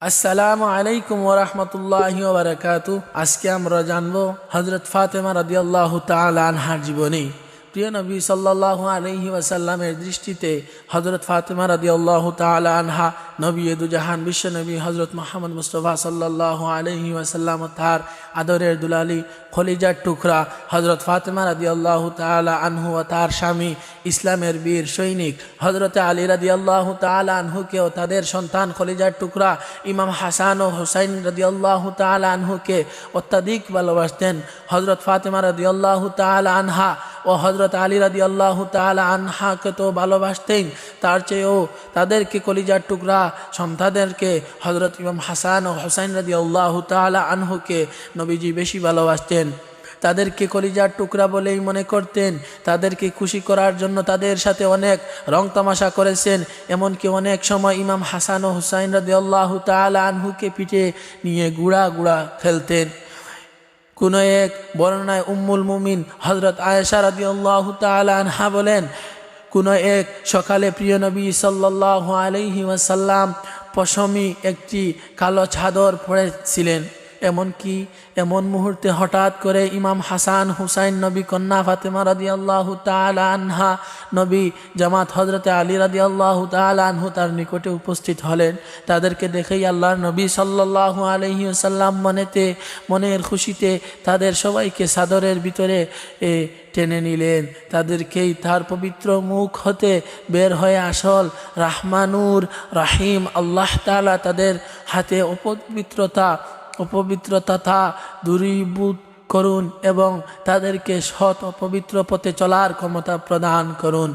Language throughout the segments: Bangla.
আসসালামু আলাইকুম ওয়া রাহমাতুল্লাহি ওয়া বারাকাতুহু। আজকে আমরা জানব হযরত ফাতেমা রাদিয়াল্লাহু তাআলা আনহার জীবনী। প্রিয় নবী সাল্লাল্লাহু আলাইহি ওয়াসাল্লামের দৃষ্টিতে হযরত ফাতেমা রাদিয়াল্লাহু তাআলা আনহা নবী দুজাহান বিশ্ব নবী হযরত মুহাম্মদ মুস্তাফা সাল্লাল্লাহু আলাইহি ওয়াসাল্লাম তার আদরের দুলালি খলিজার টুকরা হযরত ফাতেমা রাদিয়াল্লাহু তাআলা আনহু ও তার স্বামী ইসলামের বীর সৈনিক হযরত আলী রাদিয়াল্লাহু তাআলা আনহুকে ও তাদের সন্তান খলিজার টুকরা ইমাম হাসান ও হুসাইন রাদিয়াল্লাহু তাআলা আনহুকে অত্যাধিক ভালোবাসতেন। হযরত ফাতেমা রাদিয়াল্লাহু তাআলা আনহা ও হযরত আলী রাদিয়াল্লাহু তাআলা আনহাকে তো ভালোবাসতেন, তার চেয়েও তাদেরকে কলিজার টুকরা সন্তানদেরকে হযরত ইমাম হাসান ও হুসাইন রাদিয়াল্লাহু তাআলা আনহুকে নবীজি বেশি ভালোবাসতেন। তাদেরকে কলিজার টুকরা বলেই মনে করতেন। তাদেরকে খুশি করার জন্য তাদের সাথে অনেক রং তামাশা করেছেন। এমনকি অনেক সময় ইমাম হাসান ও হুসাইন রাদিয়াল্লাহু তাআলা আনহুকে পিঠে নিয়ে গুড়া গুড়া খেলতেন। কোনো এক বর্ণনায় উম্মুল মুমিন হযরত আয়েশা রাদিয়াল্লাহু তাআলা আনহা বলেন, কোনো এক সকালে প্রিয় নবী সাল্লাল্লাহু আলাইহি ওয়াসাল্লাম পশমি একটি কালো চাদর পরেছিলেন। এমনকি এমন মুহূর্তে হঠাৎ করে ইমাম হাসান হুসাইন নবী কন্যা ফাতেমা রাদিয়াল্লাহু তাআলা আনহা নবী জামাত হযরতে আলী রাদিয়াল্লাহু তাআলা আনহু তার নিকটে উপস্থিত হলেন। তাদেরকে দেখেই আল্লাহর নবী সাল্লাল্লাহু আলাইহি ওয়াসাল্লাম মনের খুশিতে তাদের সবাইকে চাদরের ভিতরে টেনে নিলেন। তাদেরকেই তার পবিত্র মুখ হতে বের হয়ে আসল রাহমানুর রাহিম আল্লাহ তাআলা তাদের হাতে অপবিত্রতা দূরীভূত করুন এবং তাদেরকে সৎ ও পবিত্র পথে চলার ক্ষমতা প্রদান করুন।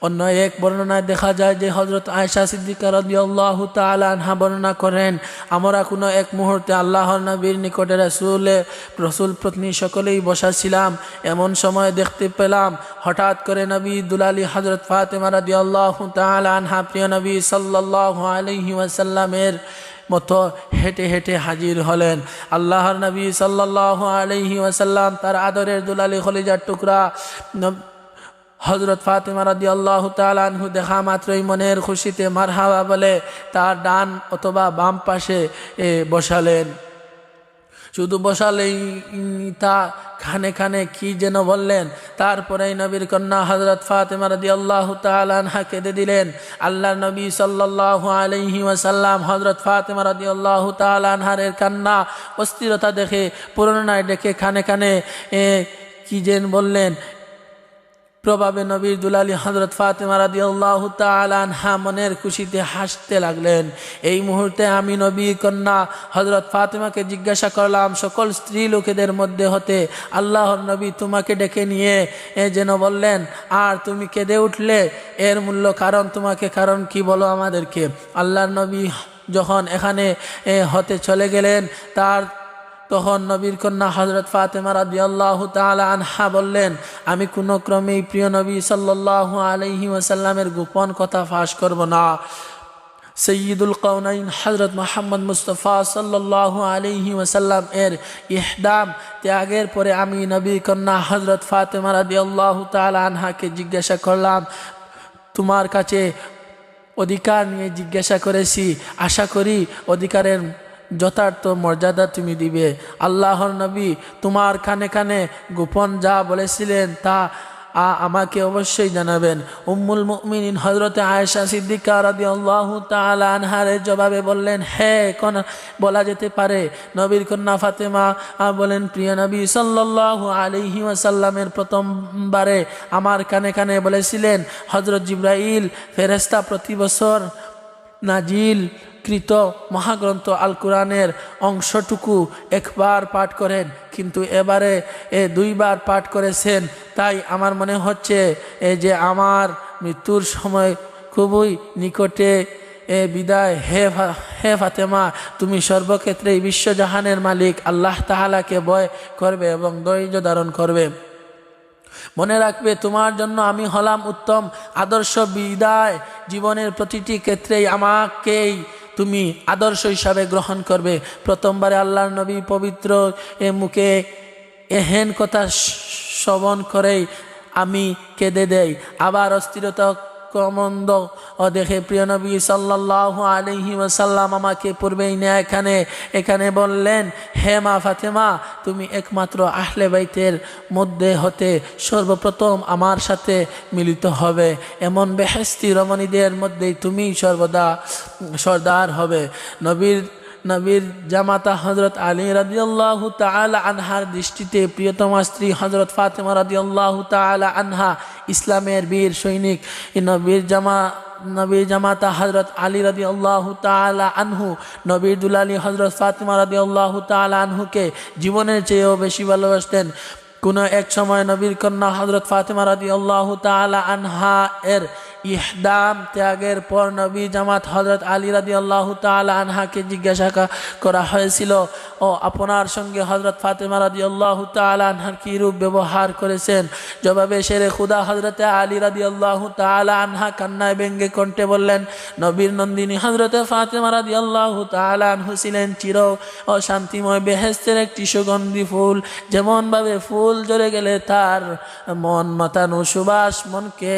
অন্য এক বর্ণনায় দেখা যায় যে হযরত আয়েশা সিদ্দিকা রাদিয়াল্লাহু তাআলা আনহা বর্ণনা করেন, আমরা কোনো এক মুহূর্তে আল্লাহর নবীর নিকটে রাসূল পত্নী সকলেই বসা ছিলাম। এমন সময় দেখতে পেলাম হঠাৎ করে নবী দুলালি হযরত ফাতেমা রাদিয়াল্লাহু তাআলা আনহা প্রিয় নবী সাল্লাল্লাহু আলাইহি ওয়াসাল্লামের মতো হেঁটে হেঁটে হাজির হলেন। আল্লাহর নবী সাল্লাল্লাহু আলাইহি ওয়াসাল্লাম তার আদরের দুলালি খলিজার টুকরা হযরত ফাতেমা রাদিয়াল্লাহু তাআলা আনহু দেখা মাত্রই মনের খুশিতে মারহাবা বলে তার ডান অথবা বাম পাশে বসালেন। শুধু বসালেই তা খানে খানে কি যেন বললেন। তারপরেই নবীর কন্যা হযরত ফাতেমা রাদিয়াল্লাহু তাআলা আনহা কেঁদে দিলেন। আল্লাহর নবী সাল্লাল্লাহু আলাইহি ওয়াসাল্লাম হযরত ফাতেমা রাদিয়াল্লাহু তাআলা আনহার কান্না অস্থিরতা দেখে পুনরায় ডেকে খানে খানে কি যেন বললেন। প্রভাবে নবীর দুলালি হযরত ফাতেমা রাদিয়াল্লাহু তাআলা আনহা মনের খুশিতে হাসতে লাগলেন। এই মুহূর্তে আমি নবী কন্যা হযরত ফাতেমাকে জিজ্ঞাসা করলাম, সকল স্ত্রী লোকেদের মধ্যে হতে আল্লাহর নবী তোমাকে ডেকে নিয়ে যেন বললেন আর তুমি কেঁদে উঠলে, এর মূল্য তোমাকে কারণ কি বলো আমাদেরকে। আল্লাহর নবী যখন এখানে হতে চলে গেলেন তখন নবীর কন্যা হযরত ফাতেমা রাদিয়াল্লাহু তাআলা আনহা বললেন, আমি কোনো ক্রমেই প্রিয় নবী সাল্লাল্লাহু আলাইহি ওয়াসাল্লামের গোপন কথা ফাঁস করব না। সৈয়দুল কাউনাইন হযরত মুহাম্মদ মুস্তাফা সাল্লাল্লাহু আলাইহি ওয়াসাল্লাম এর ইহদাম ত্যাগের পরে আমি নবীর কন্যা হযরত ফাতেমা রাদিয়াল্লাহু তাআলা আনহাকে জিজ্ঞাসা করলাম, তোমার কাছে অধিকার নিয়ে জিজ্ঞাসা করেছি, আশা করি অধিকারের যথার্থ মর্যাদা তুমি দিবে। আল্লাহর নবী তোমার কানে কানে গোপন যা বলেছিলেন তা আমাকে অবশ্যই জানাবেন। উম্মুল মুমিনিন হযরতে আয়েশা সিদ্দিকা রাদিয়াল্লাহু তাআলা আনহার জবাবে বললেন, হ্যাঁ কোন বলা যেতে পারে। নবীর কন্যা ফাতেমা বলেন, প্রিয় নবী সাল্লাল্লাহু আলাইহি ওয়াসাল্লামের প্রথমবারে আমার কানে কানে বলেছিলেন, হযরত জিবরাইল ফেরেশতা প্রতি বছর নাজিল কৃত মহাগ্রন্থ আল কোরআনের অংশটুকু একবার পাঠ করেন, কিন্তু এবারে দুইবার পাঠ করেছেন। তাই আমার মনে হচ্ছে যে আমার মৃত্যুর সময় খুবই নিকটে বিদায়। হে ফাতেমা, তুমি সর্বক্ষেত্রেই বিশ্বজাহানের মালিক আল্লাহ তাআলাকে ভয় করবে এবং ধৈর্য ধারণ করবে। মনে রাখবে, তোমার জন্য আমি হলাম উত্তম আদর্শ বিদায়। জীবনের প্রতিটি ক্ষেত্রেই আমাকেই তুমি আদর্শ হিসাবে গ্রহণ করবে। প্রথমবারে আল্লাহর নবী পবিত্র মুখে এহেন কথা শ্রবণ করেই আমি কেঁদে দেই। আবার অস্থিরতা মন্দ ও দেখে প্রিয় নবী সাল্লাল্লাহু আলাইহি ওয়াসাল্লাম আমাকে পূর্বেই না এখানে বললেন, হে মা ফাতেমা, তুমি একমাত্র আহলে বাইতের মধ্যে হতে সর্বপ্রথম আমার সাথে মিলিত হবে, এমন বেহেশতি রমণীদের মধ্যেই তুমি সর্বদা সর্দার হবে। নবীর জামাতা হযরত আলী রাদিয়াল্লাহু তাআলা আনহার দৃষ্টিতে প্রিয়তমা স্ত্রী হযরত ফাতেমা রাদিয়াল্লাহু তাআলা আনহা ইসলামের বীর সৈনিক। নবীর জামাতা হযরত আলী রাদিয়াল্লাহু তাআলা আনহু নবীর দুলালী হযরত ফাতেমা রাদিয়াল্লাহু তাআলা আনহুকে জীবনের চেয়েও বেশি ভালোবাসতেন। কোনো এক সময় নবীর কন্যা হযরত ফাতেমা রাদিয়াল্লাহু তাআলা আনহা এর ইহদাম ত্যাগের পর নবী জামাত হযরত আলী রাদিয়াল্লাহু তাআলা আনহাকে জিজ্ঞাসা করা হয়েছিল, ও আপনার সঙ্গে হযরত ফাতেমা রাদিয়াল্লাহু তাআলা আনহার কি রূপ ব্যবহার করেছেন? জবাবে শেরে খুদা হযরত আলী রাদিয়াল্লাহু তাআলা আনহা কান্নায় ব্যঙ্গে কণ্ঠে বললেন, নবীর নন্দিনী হযরত ফাতেমা রাদিয়াল্লাহু তাআলা আনহু ছিলেন চির ও শান্তিময় বেহেশতের একটি সুগন্ধি ফুল। যেমনভাবে ফুল ঝরে গেলে তার মন মাতানো সুবাস মনকে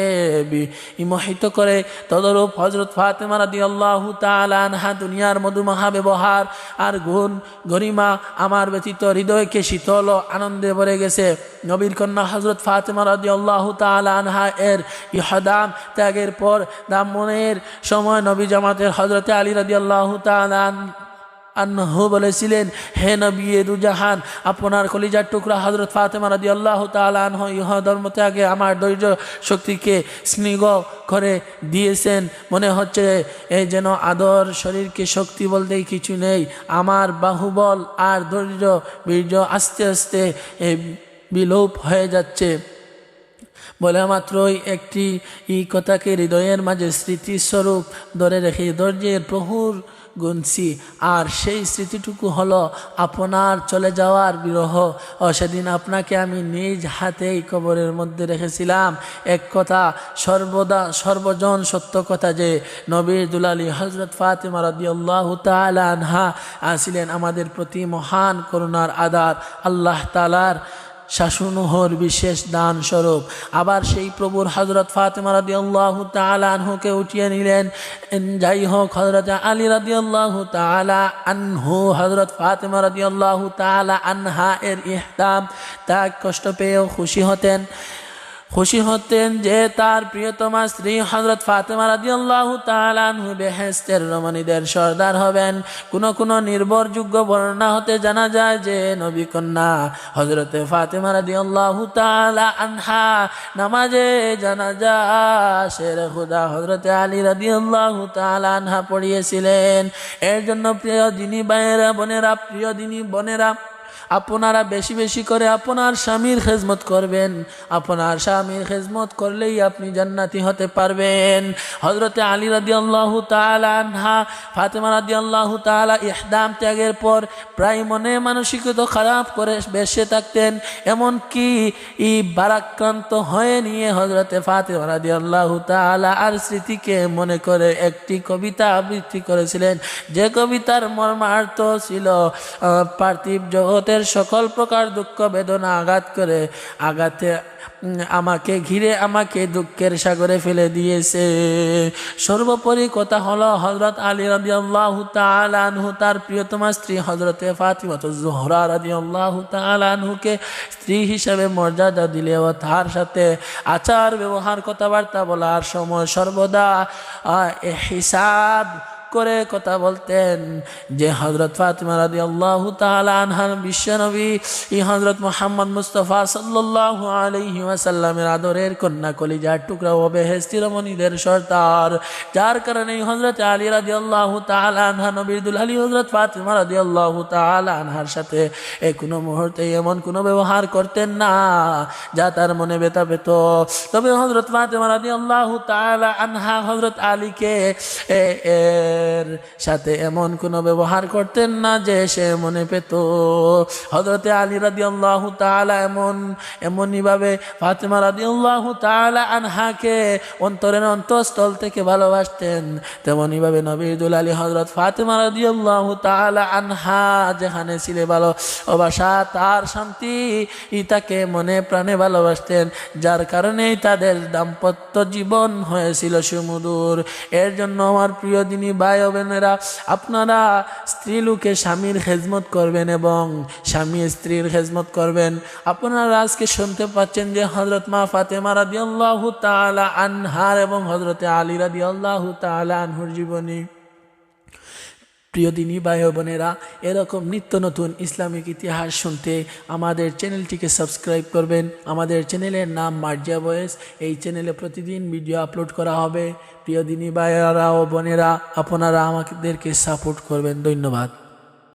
মোহিত করে, তদরূপ হযরত ফাতেমা রাদিয়াল্লাহু তাআলা আনহা দুনিয়ার মধুমাহা ব্যবহার আর গুণ গরিমা আমার ব্যতীত হৃদয়কে শীতল ও আনন্দে ভরে গেছে। নবীর কন্যা হযরত ফাতেমা রাদিয়াল্লাহু তাআলা আনহা এর ইহদাম ত্যাগের পর দামনের সময় নবী জামাতের হযরত আলী রাদিয়াল্লাহু তাআলা আনহু বলেছিলেন, হে নবী দুজাহান, আপনার কলিজার টুকরা হযরত ফাতেমা রাদিয়াল্লাহু তাআলা আনহা ইহ ধর্ম ত্যাগে আমার ধৈর্য শক্তিকে স্নিগ্ধ করে দিয়েছেন। মনে হচ্ছে এই যেন আদর শরীরকে শক্তি বলতেই কিছু নেই, আমার বাহুবল আর ধৈর্য বীর্য আস্তে আস্তে বিলোপ হয়ে যাচ্ছে। বলে মাত্রই একটি এই কথাকে হৃদয়ের মাঝে স্মৃতিস্বরূপ ধরে রেখে ধৈর্যের প্রহুর গুনছি, আর সেই স্মৃতিটুকু হলো আপনার চলে যাওয়ার বিরহ। ও সেদিন আপনাকে আমি নিজ হাতেই কবরের মধ্যে রেখেছিলাম। এক কথা সর্বজন সত্য কথা যে নবীর দুলালী হযরত ফাতেমা রাদিয়াল্লাহু তাআলা আনহা ছিলেন আমাদের প্রতি মহান করুণার আধার, আল্লাহ তাআলার শাসনুহর বিশেষ দান স্বরূপ। আবার সেই প্রভুর হযরত ফাতেমা রাদিয়াল্লাহু তাআলা আনহুকে উঠিয়ে নিলেন। যাই হোক, হযরত আলী রাদিয়াল্লাহু তাআলা আনহু হযরত ফাতেমা রাদিয়াল্লাহু তাআলা আনহা এর ইহদাম ত্যাগ কষ্ট পেয়েও খুশি হতেন যে তার প্রিয়তমা স্ত্রী হযরত ফাতেমা রাদিয়াল্লাহু তাআলা আনহু বেহেশতের রমণীদের সর্দার হবেন। কোন নির্ভরযোগ্য বর্ণনা হতে জানা যায় যে নবী কন্যা হযরত ফাতেমা রাদিয়াল্লাহু তাআলা আনহা নামাজে জানাজা শেরে খুদা হযরত আলী রাদিয়াল্লাহু তাআলা আনহা পড়িয়েছিলেন। এর জন্য প্রিয় দিনী বোনেরা, আপনারা বেশি বেশি করে আপনার স্বামীর খেজমত করবেন। আপনার স্বামীর খেজমত করলেই আপনি জান্নাতি হতে পারবেন। হযরতে আলী রাদিয়াল্লাহু তাআলা আনহা ফাতেমা রাদিয়াল্লাহু তাআলা ইহদাম ত্যাগের পর প্রায় মনে মানসিকতা খারাপ করে বেশে থাকতেন। এমনকি ভারাক্রান্ত হয়ে নিয়ে হযরতে ফাতেমা রাদিয়াল্লাহু তাআলা আর স্মৃতিকে মনে করে একটি কবিতা আবৃত্তি করেছিলেন, যে কবিতার মর্মার্থ ছিল, পার্থিব জগতের সকল প্রকার দুঃখ বেদনা আঘাতে আমাকে ঘিরে আমাকে দুঃখের সাগরে ফেলে দিয়েছে। সর্বোপরি কথা হলো, হযরত আলী রাদিয়াল্লাহু তাআলা আনহু তার প্রিয়তমা স্ত্রী হযরতে ফাতিমাতুজ জোহরা রাদিয়াল্লাহু তাআলা আনহুকে স্ত্রী হিসেবে মর্যাদা দিলেও তার সাথে আচার ব্যবহার কথাবার্তা বলার সময় সর্বদা হিসাব করে কথা বলতেন। যে হযরত ফাতিমা রাদিয়াল্লাহু তাআলা আনহার বিশ্বনবী হযরত মুহাম্মদ মুস্তাফা সাল্লাল্লাহু আলাইহি ওয়াসাল্লামের আদরের কন্যা, কলিজার টুকরা ও বেহেশতি রমণীদের সর্দার, যার কারণে হযরত আলী রাদিয়াল্লাহু তাআলা আনহা নবীর দুলালী হযরত ফাতিমা রাদিয়াল্লাহু তাআলা আনহার সাথে কোনো মুহূর্তে এমন কোনো ব্যবহার করতেন না যা তার মনে ব্যথা পেত। তবে হযরত ফাতিমা রাদিয়াল্লাহু তাআলা আনহা হযরত আলীকে মেয়েদের সাথে এমন কোনো ব্যবহার করতেন না যে সে মনে পেত। হযরতে আলী রাদিয়াল্লাহু তাআলা এমনইভাবে ফাতেমা রাদিয়াল্লাহু তাআলা আনহাকে অন্তরের অন্তঃস্থল থেকে ভালোবাসতেন। তেমনইভাবে নবীর দুলালী হযরত ফাতেমা রাদিয়াল্লাহু তাআলা আনহা যেখানে ছিলে ভালোবাসা তার শান্তি তাকে মনে প্রাণে ভালোবাসতেন, যার কারণেই তাদের দাম্পত্য জীবন হয়েছিল সুমধুর। এর জন্য আমার প্রিয় দিনী ভাই ও বোনেরা, আপনারা স্ত্রীলোকে স্বামীর খেদমত করবেন এবং স্বামী স্ত্রীর খেদমত করবেন। আপনারা আজকে শুনতে পাচ্ছেন যে হযরত মা ফাতেমা রাদিয়াল্লাহু তাআলা আনহার এবং হযরতে আলী রাদিয়াল্লাহু তাআলা আনহুর জীবনী। প্রিয় দিনী ভাই ও বোনেরা, এরকম নিত্য নতুন ইসলামিক ইতিহাস শুনতে আমাদের চ্যানেলটিকে সাবস্ক্রাইব করবেন। আমাদের চ্যানেলের নাম মার্জিয়া ভয়েস। এই চ্যানেলে প্রতিদিন ভিডিও আপলোড করা হবে। প্রিয় দিনী ভাইয়েরা ও বোনেরা, আপনারা আমাদেরকে সাপোর্ট করবেন। ধন্যবাদ।